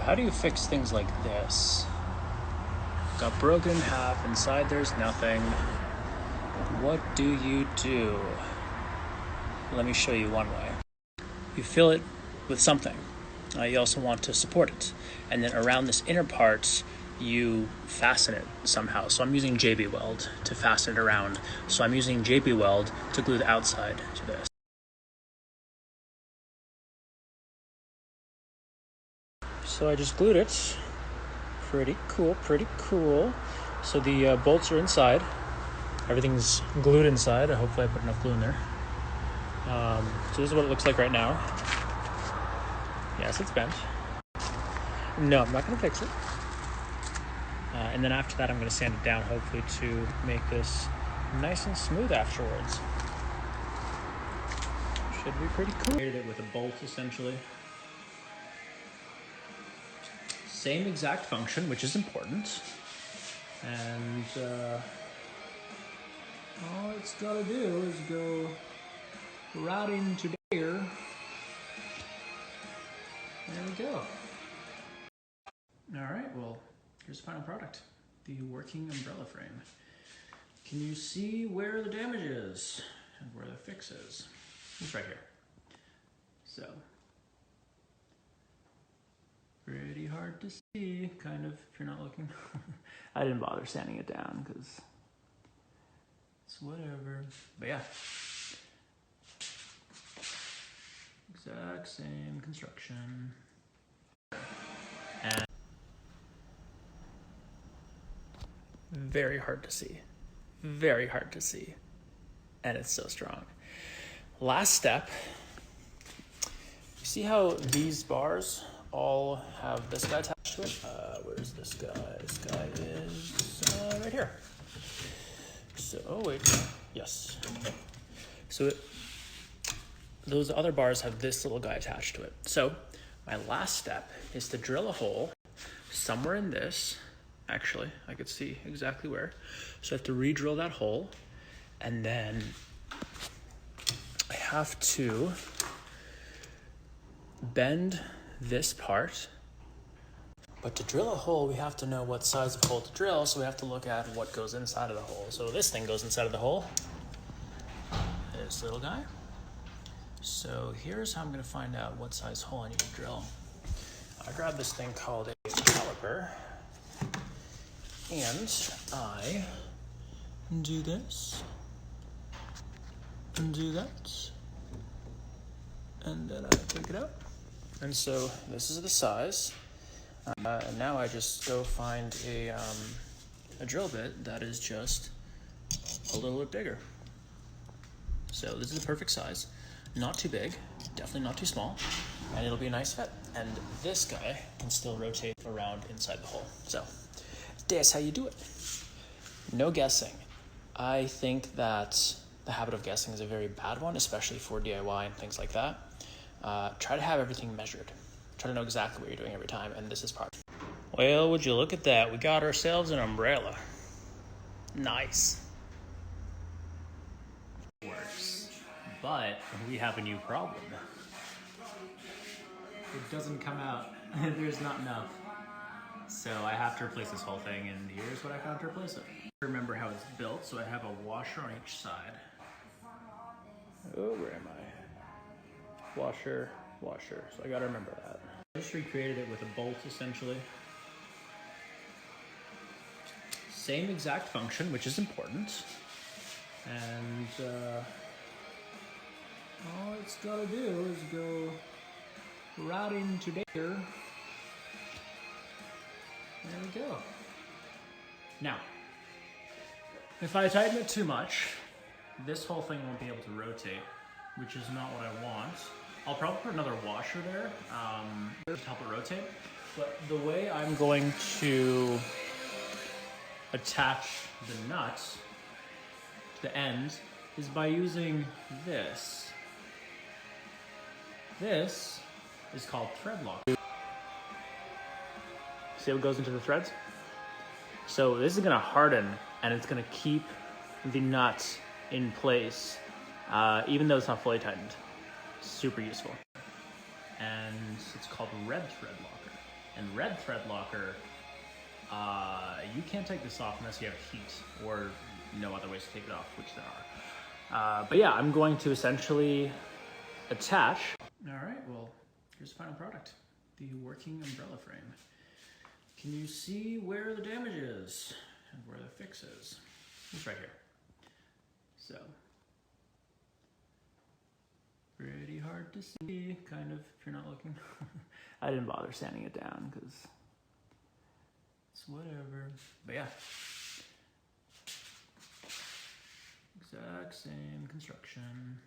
how do you fix things like this? Got broken in half, inside there's nothing. What do you do? Let me show you one way. You fill it with something. You also want to support it. And then around this inner part, you fasten it somehow. So I'm using JB Weld to fasten it around. So I'm using JB Weld to glue the outside to this. So I just glued it. Pretty cool, pretty cool. So the bolts are inside. Everything's glued inside. Hopefully I put enough glue in there. So this is what it looks like right now. Yes, it's bent. No, I'm not going to fix it. And then after that, I'm going to sand it down, hopefully, to make this nice and smooth afterwards. Should be pretty cool. Created it with a bolt, essentially. Same exact function, which is important. And all it's got to do is go right into there. There we go. All right, well, here's the final product, the working umbrella frame. Can you see where the damage is and where the fix is? It's right here. So, pretty hard to see, kind of, if you're not looking. I didn't bother sanding it down because it's whatever. But yeah, exact same construction. And very hard to see. Very hard to see. And it's so strong. Last step. You see how these bars all have this guy attached to it? Where's this guy? This guy is right here. So, oh wait, yes. So those other bars have this little guy attached to it. So my last step is to drill a hole somewhere in this. Actually, I could see exactly where. So I have to re-drill that hole, and then I have to bend this part. But to drill a hole, we have to know what size of hole to drill, so we have to look at what goes inside of the hole. So this thing goes inside of the hole. This little guy. So here's how I'm going to find out what size hole I need to drill. I grabbed this thing called a caliper, and I do this, and do that, and then I pick it up. And so this is the size. And now I just go find a drill bit that is just a little bit bigger. So this is the perfect size. Not too big, definitely not too small, and it'll be a nice fit. And this guy can still rotate around inside the hole. So that's how you do it. No guessing. I think that the habit of guessing is a very bad one, especially for DIY and things like that. Try to have everything measured. Try to know exactly what you're doing every time, and this is part. Well, would you look at that? We got ourselves an umbrella. Nice. Works. But we have a new problem. It doesn't come out. There's not enough. So I have to replace this whole thing, and here's what I found to replace it. Remember how it's built, so I have a washer on each side. Oh, where am I? Washer, washer. So I gotta remember that. I just recreated it with a bolt, essentially. Same exact function, which is important. And all it's gotta do is go right into there. There we go. Now, if I tighten it too much, this whole thing won't be able to rotate, which is not what I want. I'll probably put another washer there to help it rotate. But the way I'm going to attach the nuts to the ends is by using this. This is called Treadlock. See how it goes into the threads? So this is gonna harden, and it's gonna keep the nut in place, even though it's not fully tightened. Super useful. And it's called Red Thread Locker. And red thread locker, you can't take this off unless you have heat or no other ways to take it off, which there are. But yeah, I'm going to essentially attach. All right, well, here's the final product, the working umbrella frame. Can you see where the damage is and where the fix is? It's right here. So, pretty hard to see, kind of, if you're not looking. I didn't bother sanding it down because it's whatever. But yeah, exact same construction.